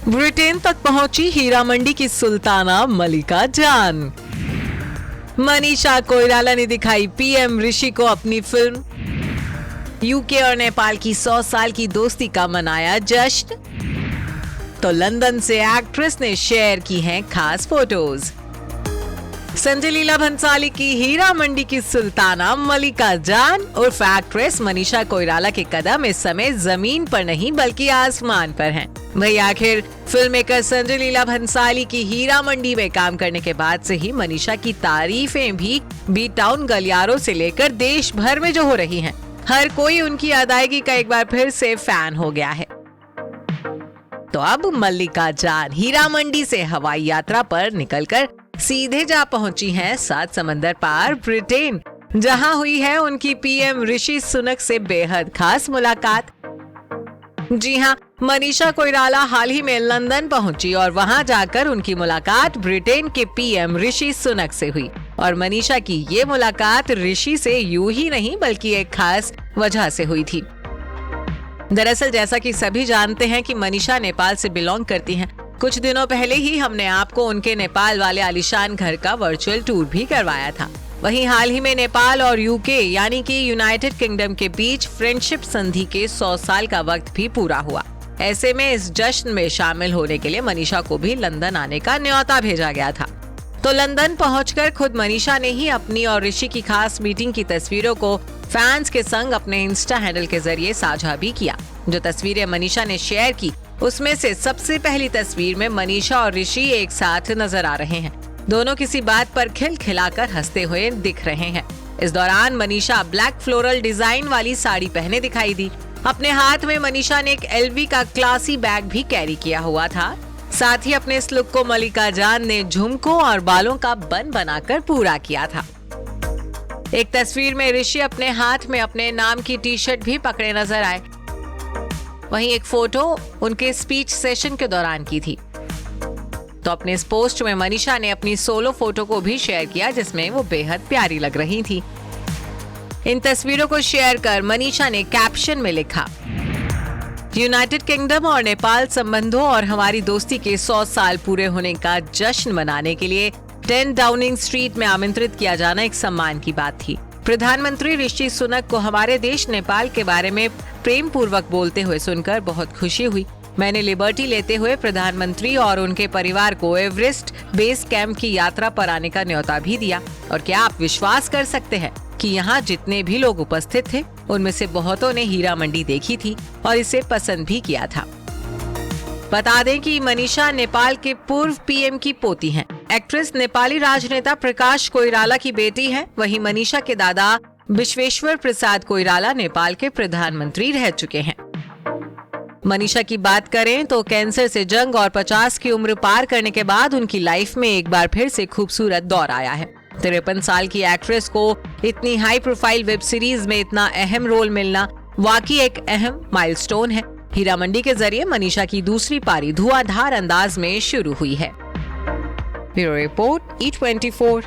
Britain तक पहुंची हीरा मंडी की सुल्ताना मलिका जान। मनीषा कोइराला ने दिखाई पीएम ऋषि को अपनी फिल्म। यूके और नेपाल की 100 साल की दोस्ती का मनाया जश्न। तो लंदन से एक्ट्रेस ने शेयर की हैं खास फोटोज। संजय लीला भंसाली की हीरा मंडी की सुल्ताना मलिका जान उर्फ एक्ट्रेस मनीषा कोइराला के कदम इस समय जमीन पर नहीं बल्कि आसमान पर हैं। वही आखिर फिल्म मेकर संजय लीला भंसाली की हीरा मंडी में काम करने के बाद से ही मनीषा की तारीफें भी बी टाउन गलियारों से लेकर देश भर में जो हो रही हैं, हर कोई उनकी अदायगी का एक बार फिर से फैन हो गया है। तो अब मल्लिका जान हीरा मंडी से हवाई यात्रा पर निकलकर सीधे जा पहुंची हैं 7 समंदर पार ब्रिटेन, जहां हुई है उनकी पीएम ऋषि सुनक से बेहद खास मुलाकात। जी हां, मनीषा कोइराला हाल ही में लंदन पहुंची और वहां जाकर उनकी मुलाकात ब्रिटेन के पीएम ऋषि सुनक से हुई। और मनीषा की ये मुलाकात ऋषि से यूं ही नहीं बल्कि एक खास वजह से हुई थी। दरअसल जैसा कि सभी जानते हैं कि मनीषा नेपाल से बिलोंग करती हैं। कुछ दिनों पहले ही हमने आपको उनके नेपाल वाले आलीशान घर का वर्चुअल टूर भी करवाया था। वहीं हाल ही में नेपाल और यूके यानी कि यूनाइटेड किंगडम के बीच फ्रेंडशिप संधि के 100 साल का वक्त भी पूरा हुआ। ऐसे में इस जश्न में शामिल होने के लिए मनीषा को भी लंदन आने का न्योता भेजा गया था। तो लंदन पहुंचकर खुद मनीषा ने ही अपनी और ऋषि की खास मीटिंग की तस्वीरों को फैंस के संग अपने इंस्टा हैंडल के जरिए साझा भी किया। जो तस्वीरें मनीषा ने शेयर की उसमें से सबसे पहली तस्वीर में मनीषा और ऋषि एक साथ नजर आ रहे हैं। दोनों किसी बात पर खिलखिलाकर हंसते हुए दिख रहे हैं। इस दौरान मनीषा ब्लैक फ्लोरल डिजाइन वाली साड़ी पहने दिखाई दी। अपने हाथ में मनीषा ने एक एलवी का क्लासी बैग भी कैरी किया हुआ था। साथ ही अपने इस लुक को मलिका जान ने झुमकों और बालों का बन बनाकर पूरा किया था। एक तस्वीर में ऋषि अपने हाथ में अपने नाम की टी शर्ट भी पकड़े नजर आए। वहीं एक फोटो उनके स्पीच सेशन के दौरान की थी। तो अपने इस पोस्ट में मनीषा ने अपनी सोलो फोटो को भी शेयर किया जिसमें वो बेहद प्यारी लग रही थी। इन तस्वीरों को शेयर कर मनीषा ने कैप्शन में लिखा, यूनाइटेड किंगडम और नेपाल संबंधों और हमारी दोस्ती के 100 साल पूरे होने का जश्न मनाने के लिए 10 डाउनिंग स्ट्रीट में आमंत्रित किया जाना एक सम्मान की बात थी। प्रधानमंत्री ऋषि सुनक को हमारे देश नेपाल के बारे में प्रेम पूर्वक बोलते हुए सुनकर बहुत खुशी हुई। मैंने लिबर्टी लेते हुए प्रधानमंत्री और उनके परिवार को एवरेस्ट बेस कैंप की यात्रा पर आने का न्योता भी दिया। और क्या आप विश्वास कर सकते हैं कि यहाँ जितने भी लोग उपस्थित थे उनमें से बहुतों ने हीरा मंडी देखी थी और इसे पसंद भी किया था। बता दें कि मनीषा नेपाल के पूर्व पीएम की पोती हैं। एक्ट्रेस नेपाली राजनेता प्रकाश कोइराला की बेटी है। वहीं मनीषा के दादा विश्वेश्वर प्रसाद कोइराला नेपाल के प्रधानमंत्री रह चुके हैं। मनीषा की बात करें तो कैंसर से जंग और 50 की उम्र पार करने के बाद उनकी लाइफ में एक बार फिर से खूबसूरत दौर आया है। 53 साल की एक्ट्रेस को इतनी हाई प्रोफाइल वेब सीरीज में इतना अहम रोल मिलना वाकई एक अहम माइलस्टोन है। हीरा मंडी के जरिए मनीषा की दूसरी पारी धुआंधार अंदाज में शुरू हुई है। Bureau report E24।